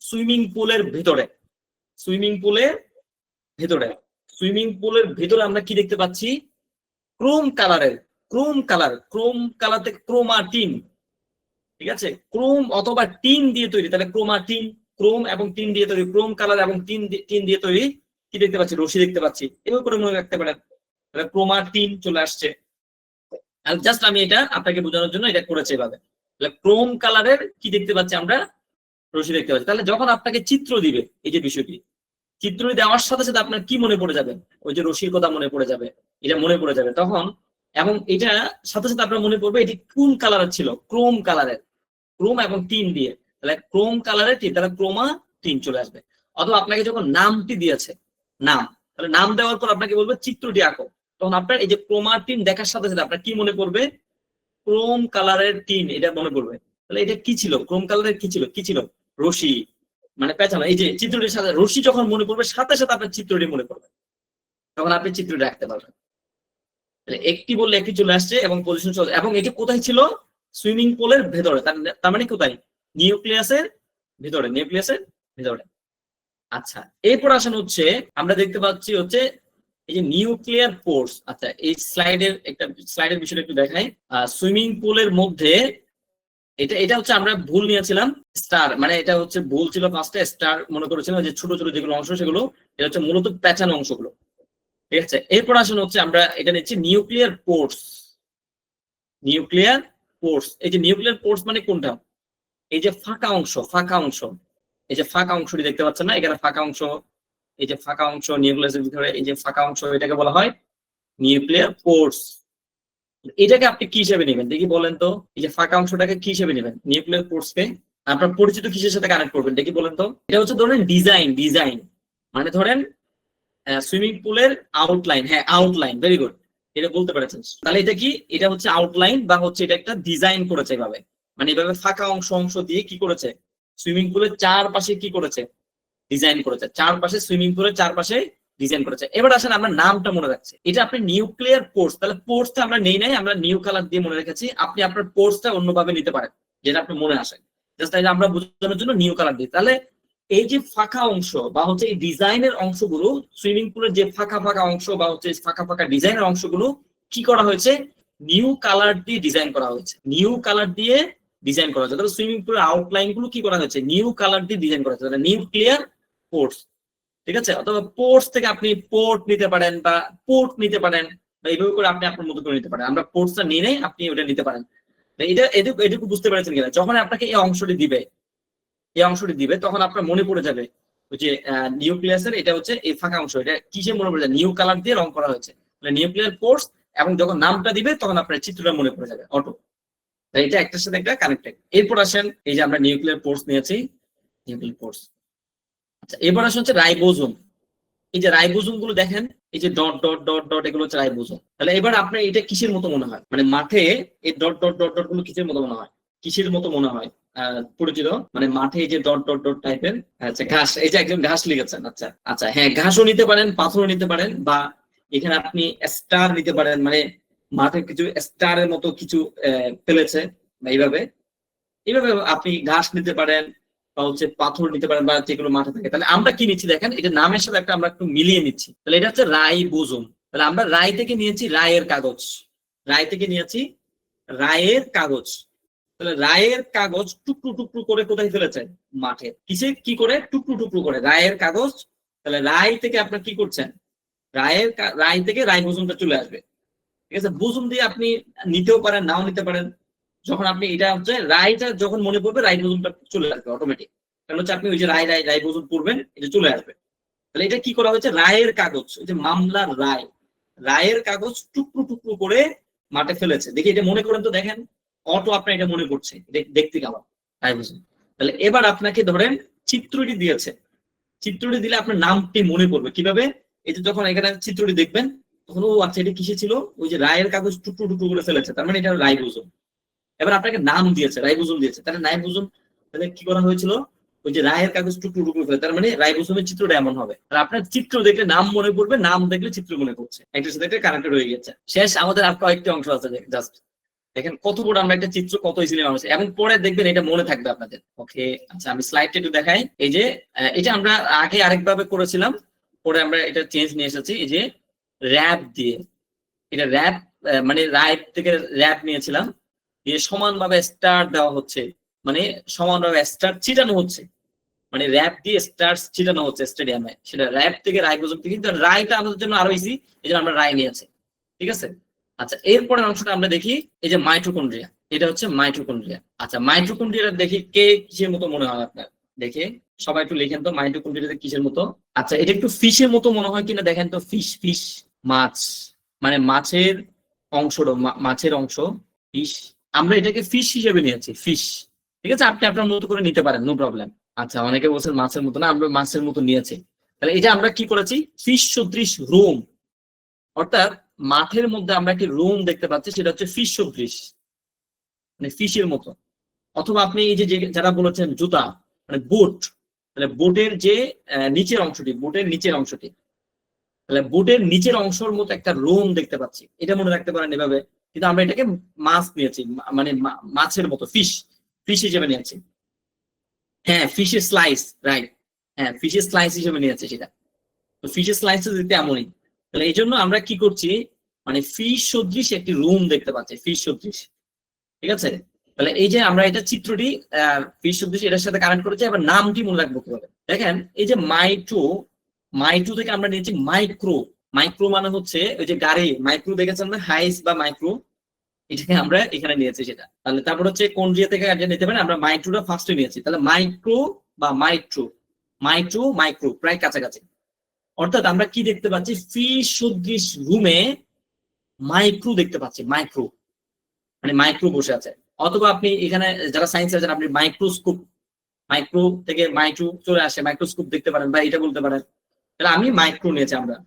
সুইমিং পুলের ভিতরে, সুইমিং পুলের ভেতরে। সুইমিং পুলের ভেতরে আমরা কি দেখতে পাচ্ছি? ক্রোম কালার থেকে ক্রোমাটিন, ঠিক আছে, ক্রোম অথবা টিন দিয়ে তৈরি, তাহলে ক্রোমাটিন, ক্রোম এবং টিন দিয়ে তৈরি, ক্রোম কালার এবং টিন দিয়ে তৈরি কি দেখতে পাচ্ছি? রশি দেখতে পাচ্ছি। এভাবে করে মনে রাখতে পারেন, তাহলে ক্রোমাটিন চলে আসছে। আর জাস্ট আমি এটা আপনাকে বোঝানোর জন্য এটা করেছি এভাবে। তাহলে ক্রোম কালারের কি দেখতে পাচ্ছি আমরা? রশি দেখতে পাচ্ছি। তাহলে যখন আপনাকে চিত্র দিবে, এই যে বিষয়টি, চিত্র দেওয়ার সাথে সাথে আপনার কি মনে পড়ে যাবে? ওই যে রশির কথা মনে পড়ে যাবে, এটা মনে পড়ে যাবে তখন। এবং এটা সাথে সাথে আপনার মনে পড়বে এটি কোন কালারের ছিল? ক্রোম কালারের, ক্রোম এবং টিন দিয়ে, তাহলে ক্রোম কালারের টিন, তাহলে ক্রোমা টিন চলে আসবে। অথবা আপনাকে যখন নামটি দিয়েছে, নাম, তাহলে নাম দেওয়ার পর আপনাকে বলবে চিত্রটি আঁকো, তখন আপনার এই যে ক্রোমাটিন দেখার সাথে সাথে আপনার কি মনে পড়বে? ক্রোম কালারের টিন, এটা মনে পড়বে। তাহলে এটা কি ছিল? ক্রোম কালারের কি ছিল? কি ছিল? রশি, মানে পেঁচানো। এই যে চিত্রটির সাথে রশি যখন মনে পড়বে সাথে সাথে আপনার চিত্রটি মনে পড়বে, তখন আপনি চিত্রটি রাখতে পারবেন। তাহলে একটি বললে একটি চলে আসছে এবং পজিশন চলে। এবং এটি কোথায় ছিল? সুইমিং পুলের ভেতরে, তার মানে কোথায়? নিউক্লিয়াসের ভেতরে, নিউক্লিয়াসের ভেতরে। আচ্ছা, এরপর আসেন হচ্ছে আমরা দেখতে পাচ্ছি হচ্ছে এই যে নিউক্লিয়ার পোর্স। আচ্ছা, এই স্লাইডের বিষয়টা একটু দেখাই। সুইমিং পুলের মধ্যে এটা হচ্ছে আমরা ভুল নিয়েছিলাম স্টার, মানে এটা হচ্ছে ভুল ছিল, 5টা স্টার মনে করেছিলাম, যে ছোট ছোট যেগুলো অংশ সেগুলো, এটা হচ্ছে মূলত প্যাচানো অংশগুলো, ঠিক আছে। এরপর আসেন হচ্ছে আমরা এটা নিচ্ছি নিউক্লিয়ার পোর্স। নিউক্লিয়ার পোর্স, এই যে নিউক্লিয়ার পোর্স মানে কোনটা? এই যে ফাঁকা অংশ, এই যে ফাঁকা অংশটি দেখতে পাচ্ছেন না, এখানে ফাঁকা অংশ, এই যে ফাঁকা অংশ নিউক্লিয়াসের ভিতরে, এই যে ফাঁকা অংশ, এটাকে বলা হয় নিউক্লিয়ার পোর্স। এটাকে আপনি কি হিসেবে নেবেন দেখি বলেন তো? এই যে ফাঁকা অংশটাকে কি হিসেবে নেবেন? নিউক্লিয়ার পোর্সকে আপনার পরিচিত কিসের সাথে কানেক্ট করবেন দেখি বলেন তো? এটা হচ্ছে ধরেন ডিজাইন, মানে ধরেন সুইমিং পুলের আউটলাইন। হ্যাঁ, আউটলাইন, ভেরি গুড, এটা বলতে পেরেছেন। তাহলে এটা কি? এটা হচ্ছে আউটলাইন, বা হচ্ছে এটা একটা ডিজাইন করেছে এভাবে, মানে এভাবে ফাঁকা অংশ দিয়ে কি করেছে? সুইমিং পুলের চারপাশে কি করেছে? ডিজাইন করেছে, চারপাশে, সুইমিং পুলের চারপাশে ডিজাইন করেছে। এবার আসেন আমরা নামটা মনে রাখছি, এটা আপনি নিউক্লিয়ার পোর্স, তাহলে পোর্সটা আমরা নেই নাই, আমরা নিউ কালার দিয়ে মনে রেখেছি। আপনি আপনার পোর্সটা অন্যভাবে নিতে পারেন, যেটা আপনার মনে আসে, জাস্ট আমরা বোঝানোর জন্য নিউ কালার দিই। তাহলে এই যে ফাঁকা অংশ বা হচ্ছে এই ডিজাইনের অংশগুলো, সুইমিং পুলের যে ফাঁকা অংশ বা হচ্ছে ফাঁকা ডিজাইনের অংশগুলো কি করা হয়েছে? নিউ কালার দিয়ে ডিজাইন করা হয়েছে, নিউ কালার দিয়ে ডিজাইন করা হয়েছে। তাহলে সুইমিং পুলের আউটলাইন গুলো কি করা হয়েছে? নিউ কালার দিয়ে ডিজাইন করা হয়েছে, নিউক্লিয়ার পোর্স, ঠিক আছে। অথবা পোর্টস থেকে আপনি পোর্ট নিতে পারেন বা পোর্ট নিতে পারেন, বা এইভাবে করে আপনি আপনার মতো করে নিতে পারেন। আমরা পোর্টসটা নিয়ে নেই, আপনি ওটা নিতে পারেন। এটা এটুকু বুঝতে পেরেছেন কিনা? যখন আপনাকে এই অংশটি দিবে তখন আপনার মনে পড়ে যাবে ওই যে নিউক্লিয়াসের, এটা হচ্ছে এই ফাঁকা অংশ, এটা কিসে মনে পড়ে যায়? নিউ কালার দিয়ে রং করা হয়েছে, নিউক্লিয়ার পোর্স। এবং যখন নামটা দিবে তখন আপনার চিত্রটা মনে পড়ে যাবে অটো। এটা একটার সাথে একটা কানেক্টেড। এরপর আসেন এই যে আমরা নিউক্লিয়ার পোর্স নিয়েছি, নিউক্লিয়ার পোর্স। আচ্ছা, এবার আসে হচ্ছে রাইবোজোম। এই যে রাইবোজোম গুলো দেখেন, এই যে ডট ডট ডট ডট, এগুলো হচ্ছে রাইবোজোম। তাহলে এবার আপনার এটা কিসের মতো মনে হয়? মানে মাঠে এই ডট ডট ডট ডট গুলো কিসের মতো মনে হয়? কিসের মতো মনে হয় পরিচিত? মানে মাঠে এই যে ডট ডট ডট টাইপের, আচ্ছা ঘাস, এই যে একজন ঘাস লিখেছেন। আচ্ছা আচ্ছা, হ্যাঁ, ঘাসও নিতে পারেন, পাথরও নিতে পারেন, বা এখানে আপনি স্টার নিতে পারেন, মানে মাঠে কিছু স্টারের মতো কিছু ফেলেছে, এইভাবে আপনি ঘাস নিতে পারেন, বা হচ্ছে পাথর নিতে পারেন, বা যেগুলো মাঠে থাকে। তাহলে আমরা কি নিচ্ছি দেখেন, এটা নামের সাথে একটা আমরা একটু মিলিয়ে নিচ্ছি। তাহলে এটা হচ্ছে রাইবোজোম। তাহলে আমরা রাই থেকে নিয়েছি রায়ের কাগজ, রায়ের কাগজ। তাহলে রায়ের কাগজ টুকরো টুকরো করে কোথায় ফেলেছে? মাঠে। কিসে কি করে? টুকরো টুকরো করে রায়ের কাগজ। তাহলে রাই থেকে আপনার কি করছেন? রাই থেকে রাইবোজোমটা চলে আসবে, ঠিক আছে। বোজোম দিয়ে আপনি নিতেও পারেন, নাও নিতে পারেন। যখন আপনি এটা হচ্ছে রায়টা যখন মনে পড়বে, রাইবোজোমটা চলে আসবে অটোমেটিক, কারণ হচ্ছে আপনি ওই যে রাইবোজোম পড়বেন, এটা চলে আসবে। তাহলে এটা কি করা হয়েছে? রায়ের কাগজ, ওই যে মামলার রায়ের কাগজ টুকরো টুকরো করে মাঠে ফেলেছে। দেখি এটা মনে করেন তো, দেখেন অটো আপনার এটা মনে পড়ছে, দেখতে কেমন রাইবোজোম। তাহলে এবার আপনাকে ধরেন চিত্রটি দিয়েছে, চিত্রটি দিলে আপনার নামটি মনে পড়বে কিভাবে? এই যে যখন এখানে চিত্রটি দেখবেন তখন, ও আচ্ছা, এটা কিসে ছিল? ওই যে রায়ের কাগজ টুকরো টুকরো করে ফেলেছে, তার মানে এটা রাইবোজোম। এবার আপনাকে নাম দিয়েছে, রাইবোজোম দিয়েছে, তাহলে রাইবোজোম, তাহলে কি করা হয়েছিল? ওই যে রায়ের কাগজ টুকরো টুকরো ফেলে, তার মানে রাইবোজোমের চিত্রটা এমন হবে। আর আপনার চিত্র দেখলে নাম মনে পড়বে, নাম দেখলে চিত্র মনে পড়ছে, একটার সাথে একটা কানেক্টেড হয়ে গেছে। শেষ, আমাদের আর কয়েকটি অংশ আছে, জাস্ট দেখেন কত বড় আমরা একটা চিত্র, কত ইজিলি মানুষ, এবং পরে দেখবেন এটা মনে থাকবে আপনাদের। ওকে, আচ্ছা, আমি স্লাইডটা একটু দেখাই। এই যে এটা আমরা আগে আরেকভাবে করেছিলাম, পরে আমরা এটা চেঞ্জ নিয়ে এসেছি এই যে র্যাপ দিয়ে, এটা র্যাপ মানে রাইট থেকে র্যাপ নিয়েছিলাম, দিয়ে সমানভাবে স্টার দেওয়া হচ্ছে, মানে সমানভাবে স্টার ছিটানো হচ্ছে, মানে র্যাপ দিয়ে স্টার ছিটানো হচ্ছে স্টেডিয়ামে, সেটা র্যাপ থেকে রায় পর্যন্ত, কিন্তু রায়টা আমাদের জন্য আরো ইজি, এই জন্য আমরা রায় নিয়েছি। ঠিক আছে, আচ্ছা এরপরের অংশটা আমরা দেখি এই যে মাইটোকন্ড্রিয়া, এটা হচ্ছে মাইটোকন্ড্রিয়া। আচ্ছা মাইটোকন্ড্রিয়াটা দেখি কে কিসের মতো মনে হয় আপনার, দেখে সবাই একটু লিখেন তো মাইটোকন্ড্রিয়াতে কিসের মতো। আচ্ছা এটা একটু ফিশের মতো মনে হয় কিনা দেখেন তো, ফিশ ফিশ মাছ, মানে মাছের অংশটা, মাছের অংশ ফিশ, আমরা এটাকে ফিশ হিসেবে নিয়েছি, ফিশ। ঠিক আছে, আপনি আপনার মতো করে নিতে পারেন, নো প্রবলেম। আচ্ছা অনেকে বলছেন মাছের মতো না, আমরা মাছের মতো নিয়েছি। তাহলে এটা আমরা কি করেছি, ফিশ সদৃশ রোম, অর্থাৎ মাঠের মধ্যে আমরা একটি রোম দেখতে পাচ্ছি, সেটা হচ্ছে ফিশ সদৃশ, মানে ফিশের মতো। অথবা আপনি এই যে যারা বলেছেন জুতা, মানে বুট, তাহলে বুটের যে নিচের অংশটি, বুটের নিচের অংশটি, তাহলে বুটের নিচের অংশের মতো একটা রোম দেখতে পাচ্ছি, এটা মনে রাখতে পারেন এভাবে। কিন্তু আমরা এটাকে মাছ নিয়েছি, মানে মাছের মতো, ফিশ, ফিশ হিসেবে নিয়েছি। হ্যাঁ ফিশের স্লাইস, রাইট, হ্যাঁ ফিশের স্লাইস হিসেবে নিয়েছে সেটা। তো ফিশের স্লাইস দিতে এমনই, তাহলে এই জন্য আমরা কি করছি, মানে ফিশ সদৃশ একটি রুম দেখতে পাচ্ছি, ফিশ সদৃশ। ঠিক আছে, তাহলে এই যে আমরা এটা চিত্রটি ফিশ সদৃশ এটার সাথে কানেক্ট করেছি, এবার নামটি মনে রাখবো কিভাবে, দেখেন এই যে মাইটো, মাইটো থেকে আমরা নিয়েছি মাইক্রো, মাইক্রো মানে হচ্ছে ওই যে গাড়ি মাইক্রো দেখেছেন না, হাইস বা মাইক্রো, এটাকে আমরা এখানে নিয়েছি সেটা। তাহলে তারপর হচ্ছে কোন্ড্রিয়া থেকে নিতে পারেন, আমরা মাইক্রোটা ফার্স্টে নিয়েছি, তাহলে মাইক্রো বা মাইট্রো, মাইট্রো মাইক্রো প্রায় কাছাকাছি। অর্থাৎ আমরা কি দেখতে পাচ্ছি, ফিশ সদৃশ রুমে মাইক্রো দেখতে পাচ্ছি, মাইক্রো মানে মাইক্রো বসে আছে। অথবা আপনি এখানে যারা সায়েন্স আছেন, আপনি মাইক্রোস্কোপ, মাইক্রো থেকে মাইক্রো চলে আসে, মাইক্রোস্কোপ দেখতে পারেন বা এটা বলতে পারেন। তাহলে আমি মাইক্রো নিয়েছি আমরা,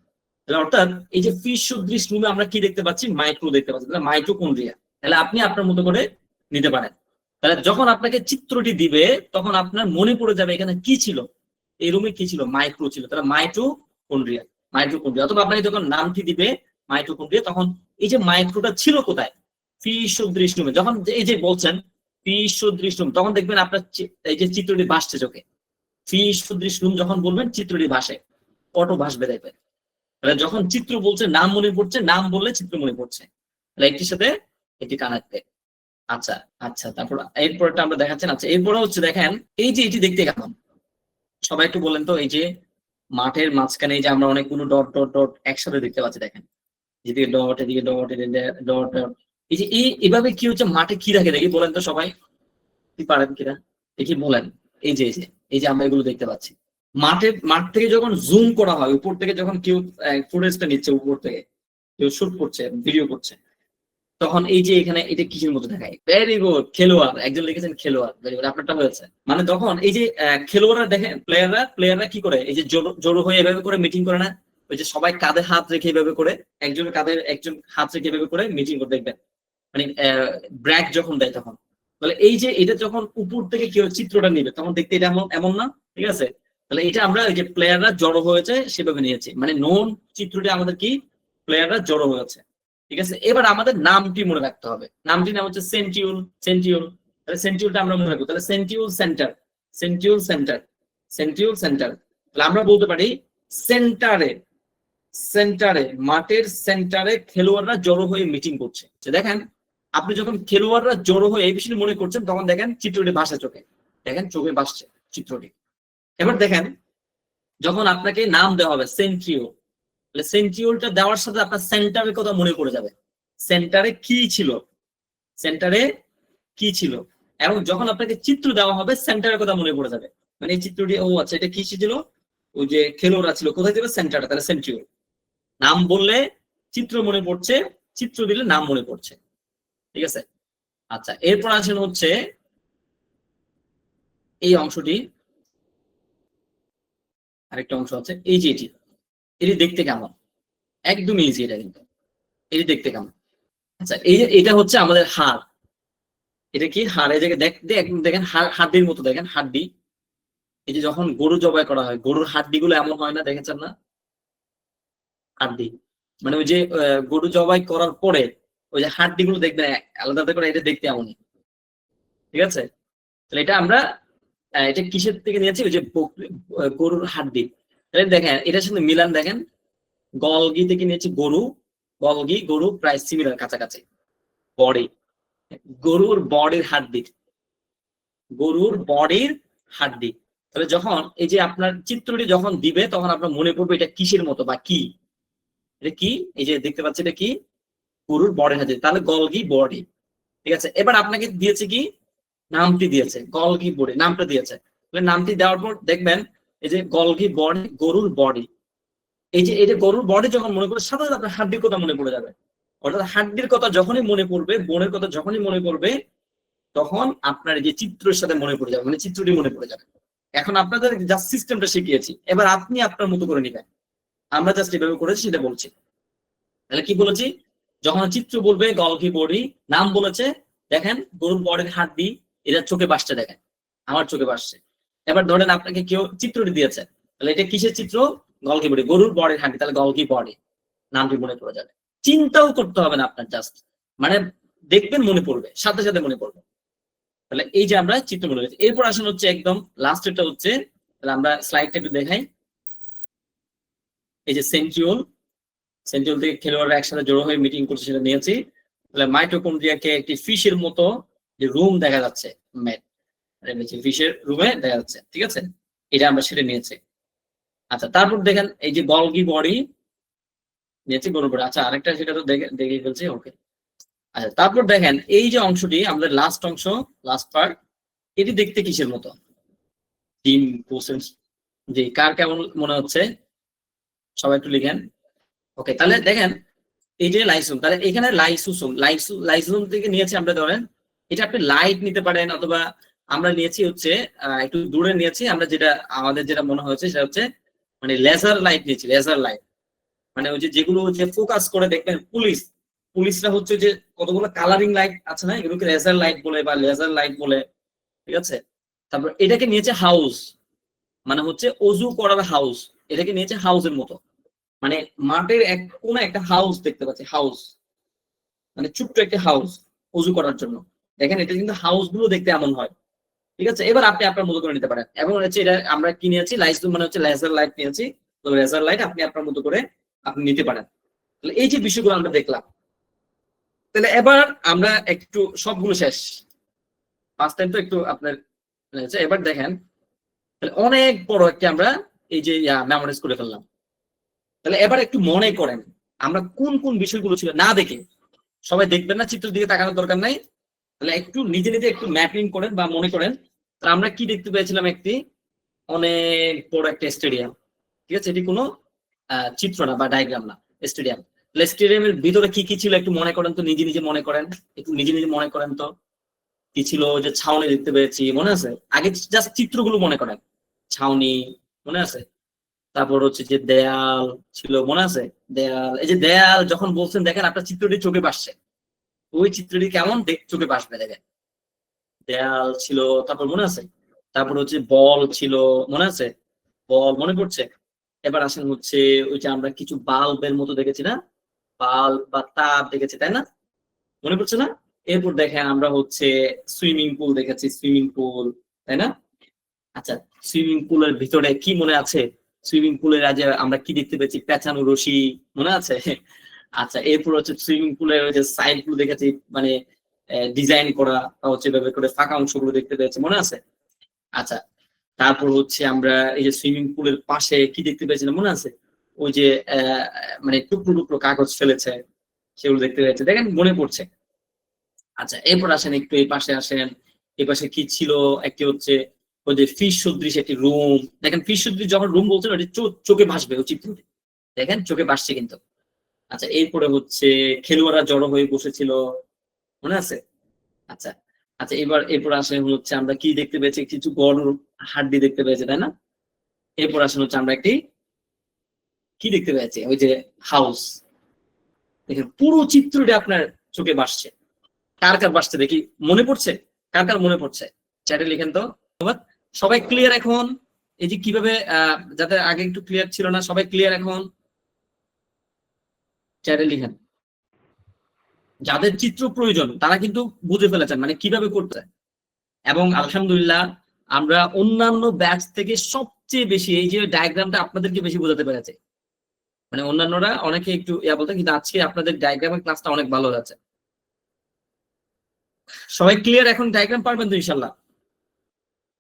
তাহলে অর্থাৎ এই যে ফিশ সদৃশ রুমে আমরা কি দেখতে পাচ্ছি, মাইক্রো দেখতে পাচ্ছি, তাহলে মাইটোকন্ড্রিয়া। তাহলে আপনি আপনার মতো করে নিতে পারেন। তাহলে যখন আপনাকে চিত্রটি দিবে তখন আপনার মনে পড়ে যাবে এখানে কি ছিল, এই রুমে কি ছিল, মাইক্রো ছিল, তাহলে মাইটোকন্ড্রিয়া, মাইটোকন্ড্রিয়া। অথবা আপনাকে যখন নামটি দিবে মাইটোকন্ড্রিয়া, তখন এই যে মাইক্রোটা ছিল কোথায়, ফিশ সদৃশ রুমে, যখন এই যে বলছেন ফিশ সদৃশ রুম, তখন দেখবেন আপনার এই যে চিত্রটি ভাসছে চোখে, ফিশ সদৃশ রুম যখন বলবেন চিত্রটি ভাসে, অটো ভাসবে দেখবেন। তাহলে যখন চিত্র বলছে নাম মনে পড়ছে, নাম বললে চিত্র মনে পড়ছে, তাহলে একটির সাথে এটি কানেক্টেড। আচ্ছা আচ্ছা, তারপর এরপরটা আমরা দেখাচ্ছেন। আচ্ছা এরপরে হচ্ছে দেখেন এই যে এটি দেখতে কেমন, সবাই একটু বলেন তো, এই যে মাঠের মাঝখানে এই যে আমরা অনেকগুলো ডট ডট ডট একসাথে দেখতে পাচ্ছি, দেখেন এদিকে ডট, এদিকে ডট, এদিকে ডট ডট, এই যে এভাবে কি হচ্ছে, মাঠে কি রাখে দেখি বলেন তো সবাই, কি পারেন কিনা দেখি বলেন। এই যে এই যে আমরা এগুলো দেখতে পাচ্ছি, মাঠ থেকে যখন জুম করা হয়, উপর থেকে যখন কেউ ফুটেজটা নিচ্ছে, উপর থেকে কেউ শুট করছে, ভিডিও করছে, তখন এই যে এখানে এটা কিসের মতো দেখায়, ভেরি গুড, খেলোয়াড়, একজন লিখেছেন খেলোয়াড়, ভেরি গুড, আপনারটা হয়েছে। মানে তখন এই যে খেলোয়াড়রা দেখেন, প্লেয়াররা কি করে, এই যে জড়ো হয়ে এভাবে করে মিটিং করে না, ওই যে সবাই কাঁধে হাত রেখে এভাবে করে, একজনের কাঁধে একজন হাত রেখে এভাবে করে মিটিং করে, দেখবেন মানে ব্র্যাক যখন দেয় তখন। তাহলে এই যে এটা যখন উপর থেকে কেউ চিত্রটা নিবে তখন দেখতে এটা এমন এমন না, ঠিক আছে। তাহলে এটা আমরা ওই যে প্লেয়াররা জড়ো হয়েছে সেভাবে নিয়েছি, মানে নোন চিত্রটি আমাদের কি, প্লেয়াররা জড়ো হয়েছে। ঠিক আছে, এবার আমাদের নামটি মনে রাখতে হবে, নামটির নাম হচ্ছে সেন্টিউল, সেন্টিউল। তাহলে সেন্টিউলটা আমরা মনে রাখবো, তাহলে সেন্টিউল সেন্টার, সেন্টিউল সেন্টার, সেন্টিউল সেন্টার। তাহলে আমরা বলতে পারি সেন্টারে, সেন্টারে, মাঠের সেন্টারে খেলোয়াড়রা জড়ো হয়ে মিটিং করছে। দেখেন আপনি যখন খেলোয়াড়রা জড়ো হয়ে এই বিষয়টি মনে করছেন, তখন দেখেন চিত্রটি ভাসে চোখে, দেখেন চোখে ভাসছে চিত্রটি। এবার দেখেন যখন আপনাকে নাম দেওয়া হবে সেন্ট্রিও, সেন্ট্রিওলটা দেওয়ার সাথে আপনার সেন্টারের কথা মনে পড়ে যাবে, সেন্টারে কি ছিল, সেন্টারে কি ছিল। এবং যখন আপনাকে চিত্র দেওয়া হবে সেন্টারের কথা মনে পড়ে যাবে, মানে এই চিত্রটি, ও আচ্ছা এটা কি ছিল, ওই যে খেলোয়াড়রা ছিল, কোথায় যাবে, সেন্টারে, তাহলে সেন্ট্রিওল। নাম বললে চিত্র মনে পড়ছে, চিত্র দিলে নাম মনে পড়ছে। ঠিক আছে, আচ্ছা এরপর আসেন হচ্ছে এই অংশটি, আরেকটা অংশ আছে এই যে এটি দেখতে কেমন, একদম ইজি এটা, কিন্তু এটি দেখতে কেমন। আচ্ছা এটা হচ্ছে আমাদের হাড়, এটা কি হাড়, এই জায়গায় দেখেন হাড্ডির মতো, দেখেন হাড্ডি। এই যে যখন গরু জবাই করা হয়, গরুর হাড্ডি গুলো এমন হয় না, দেখেছেন না, হাড্ডি, মানে ওই যে গরু জবাই করার পরে ওই যে হাড্ডি গুলো দেখবেন আলাদা করে, এটা দেখতে এমনই। ঠিক আছে, তাহলে এটা আমরা এটা কিসের থেকে নিয়েছি, ওই যে গরুর হাড্ডি, দেখেন এটার সাথে মিলান দেখেন, গলগি থেকে নিয়েছি গরু, গলগি গরু প্রায় সিমিলার, কাছাকাছি। বডি, গরুর বডির হাড্ডি, গরুর বডির হাড্ডি। তাহলে যখন এই যে আপনার চিত্রটি যখন দিবে তখন আপনার মনে পড়বে এটা কিসের মতো বা কি, এটা কি, এই যে দেখতে পাচ্ছি এটা কি, গরুর বডির হাড্ডি, তাহলে গলগি বডি। ঠিক আছে, এবার আপনাকে দিয়েছে কি, নামটি দিয়েছে গলগি বডি, নামটা দিয়েছে। তাহলে নামটি দেওয়ার পর দেখবেন এই যে গলগি বডি, গরুর বডি, এই যে এটা গরুর বডি যখন মনে করবে সাথে সাথে আপনার হাড্ডির কথা মনে পড়ে যাবে। অর্থাৎ হাড্ডির কথা যখনই মনে পড়বে, বোনের কথা যখনই মনে পড়বে, তখন আপনার এই যে চিত্রের সাথে মনে পড়ে যাবে, মানে চিত্রটি মনে পড়ে যাবে। এখন আপনাদের জাস্ট সিস্টেমটা শিখিয়েছি, এবার আপনি আপনার মতো করে নিবেন। আমরা জাস্ট এভাবে করেছি সেটা বলছি। তাহলে কি বলেছি, যখন চিত্র বলবে গলগি বডি, নাম বলেছে দেখেন গরুর বডির হাড্ডি, এটা চোখে বাসছে, দেখেন আমার চোখে বাসছে। এবার ধরেন আপনাকে কেউ চিত্রটি দিয়েছে, তাহলে এটা কিসের চিত্র, গলগি বডি, গরুর বডির হাড্ডি, তাহলে গলগি বডি, নামটি মনে পড়ে যাবে। চিন্তাও করতে হবে না আপনার, জাস্ট মানে দেখবেন মনে পড়বে, সাথে সাথে মনে পড়বে। তাহলে এই যে আমরা চিত্র মনে করেছি। এরপর আসেন হচ্ছে একদম লাস্টেরটা হচ্ছে, তাহলে আমরা স্লাইডটা একটু দেখাই। এই যে সেন্ট্রিওল, সেন্ট্রিওল থেকে খেলোয়াড়রা একসাথে জড়ো হয়ে মিটিং করছে, সেটা নিয়েছি। তাহলে মাইটোকন্ড্রিয়াকে একটি ফিশের মতো যে রুম দেখা যাচ্ছে, ফিশের রুমে দেখা যাচ্ছে, ঠিক আছে, এটা আমরা সেটা নিয়েছি। আচ্ছা, তারপর দেখেন এই যে গলগি বডি নিয়েছি, গরুর বডি। আচ্ছা, আরেকটা সেটা তো দেখে ফেলছি, ওকে। আচ্ছা, তারপর দেখেন এই যে অংশটি আমাদের লাস্ট অংশ, লাস্ট পার্ট, এটি দেখতে কিসের মতো, ডিম কোসেন্স, যে কার কেমন মনে হচ্ছে সবাই একটু লিখেন। ওকে, তাহলে দেখেন এই যে লাইসোম, তাহলে এখানে লাইসোসোম, লাইসোসোম থেকে নিয়েছি আমরা, ধরেন এটা আপনি লাইট নিতে পারেন, অথবা আমরা নিয়েছি হচ্ছে একটু দূরে নিয়েছি আমরা, যেটা আমাদের যেটা মনে হয়েছে সেটা হচ্ছে মানে লেজার লাইট নিয়েছি, লেজার লাইট, মানে ওই যে যেগুলো যে ফোকাস করে দেখবেন পুলিশরা হচ্ছে যে কতগুলো কালারিং লাইট আছে না, এগুলোকে লেজার লাইট বলে বা লেজার লাইট বলে, ঠিক আছে। তারপর এটাকে নিয়েছে হাউস, মানে হচ্ছে অজু করার হাউস, এটাকে নিয়েছে হাউসের মতো, মানে মাঠের এক কোণে একটা হাউস দেখতে পাচ্ছি, হাউস মানে ছোট্ট একটা হাউস অজু করার জন্য। দেখেন এটা কিন্তু হাউস গুলো দেখতে এমন হয়, ঠিক আছে। এবার আপনি আপনার মতো করে নিতে পারেন। এবং হচ্ছে এটা আমরা কি নিয়েছি, লাইটস মানে হচ্ছে লেজার লাইট নিয়েছি, তো লেজার লাইট আপনি আপনার মতো করে আপনি নিতে পারেন। তাহলে এই যে বিষয়গুলো আমরা দেখলাম, তাহলে এবার আমরা একটু সবগুলো শেষ, ফার্স্ট টাইম তো একটু আপনার, এবার দেখেন তাহলে অনেক বড় একটা আমরা এই যে মেমোরাইজ করে ফেললাম। তাহলে এবার একটু মনে করেন আমরা কোন কোন বিষয়গুলো ছিল, না দেখে সবাই দেখবেন না, চিত্রের দিকে তাকানোর দরকার নাই, তাহলে একটু নিজে নিজে একটু ম্যাপিং করেন বা মনে করেন। তাহলে আমরা কি দেখতে পেয়েছিলাম, একটি অনেক বড় একটা স্টেডিয়াম, ঠিক আছে, এটি কোনো চিত্র না বা ডায়াগ্রাম না, স্টেডিয়াম। তাহলে স্টেডিয়ামের ভিতরে কি কি ছিল একটু মনে করেন তো, নিজে নিজে মনে করেন, একটু নিজে নিজে মনে করেন তো কি ছিল। যে ছাউনি দেখতে পেয়েছি, মনে আছে, আগে জাস্ট চিত্রগুলো মনে করেন, ছাউনি মনে আছে, তারপর হচ্ছে যে দেয়াল ছিল, মনে আছে, দেয়াল, এই যে দেয়াল যখন বলছেন দেখেন আপনার চিত্রটি চোখে ভাসছে, ওই চিত্রটি কেমন চোখে ভাসবে, দেখেন দেয়াল ছিল, তারপর মনে আছে, তারপর হচ্ছে বল ছিল, মনে আছে, বল মনে পড়ছে। এবার আসেন হচ্ছে ওই যে আমরা কিছু বাল্বের মতো দেখেছি না, বাল্ব বা তার দেখেছি, তাই না, মনে পড়ছে না। এরপর দেখেন আমরা হচ্ছে সুইমিং পুল দেখেছি, সুইমিং পুল, তাই না। আচ্ছা, সুইমিং পুলের ভিতরে কি মনে আছে, সুইমিং পুলের আজ আমরা কি দেখতে পেয়েছি, পেঁচানো রশি, মনে আছে। আচ্ছা, এরপর হচ্ছে সুইমিং পুলের ওই যে সাইড গুলো দেখেছি, মানে ডিজাইন করা হচ্ছে এভাবে করে ফাঁকা অংশগুলো দেখতে পেয়েছি, মনে আছে। আচ্ছা, তারপর হচ্ছে আমরা এই যে সুইমিং পুলের পাশে কি দেখতে পেয়েছিলাম, মনে আছে, ওই যে মানে টুকরো টুকরো কাগজ ফেলেছে, সেগুলো দেখতে পেয়েছে, দেখেন মনে পড়ছে। আচ্ছা, এরপর আসেন একটু এই পাশে আসেন, এই পাশে কি ছিল, একটি হচ্ছে ওই যে ফিশ সদৃশ একটি রুম, দেখেন ফিশ সদৃশ যখন রুম বলছেন ওটি চোখে ভাসবে ওই চিত্রটি, দেখেন চোখে ভাসছে কিন্তু। আচ্ছা, এরপরে হচ্ছে খেলোয়াড়রা জড়ো হয়ে বসেছিল, মনে আছে। আচ্ছা, আচ্ছা, এরপর আসেন হচ্ছে আমরা কি দেখতে পেয়েছি, কিছু গরুর হাড্ডি দেখতে পেয়েছি, তাই না। এরপর আসেন হচ্ছে আমরা একটি কি দেখতে পেয়েছি, ওই যে হাউস, দেখেন পুরো চিত্রটি আপনার চোখে ভাসছে। কার কার ভাসছে দেখি, মনে পড়ছে, কার কার মনে পড়ছে চ্যাটে লিখেন তো। সবাই ক্লিয়ার এখন, এই যে কিভাবে যাতে আগে একটু ক্লিয়ার ছিল না, সবাই ক্লিয়ার এখন চ্যাটে লিখেন। যাদের চিত্র প্রয়োজন তারা কিন্তু বুঝে ফেলেছেন মানে কিভাবে করতে। এবং আলহামদুলিল্লাহ আমরা অন্যান্য ব্যাচ থেকে সব সবচেয়ে বেশি এই যে ডায়াগ্রামটা আপনাদেরকে বেশি বোঝাতে পেরেছে, মানে অন্যান্যরা অনেকে একটু বলতে, কিন্তু আজকে আপনাদের ডায়াগ্রামের ক্লাসটা অনেক ভালো যাচ্ছে। সবাই ক্লিয়ার এখন? ডায়াগ্রাম পারবেন তো ইনশাল্লাহ?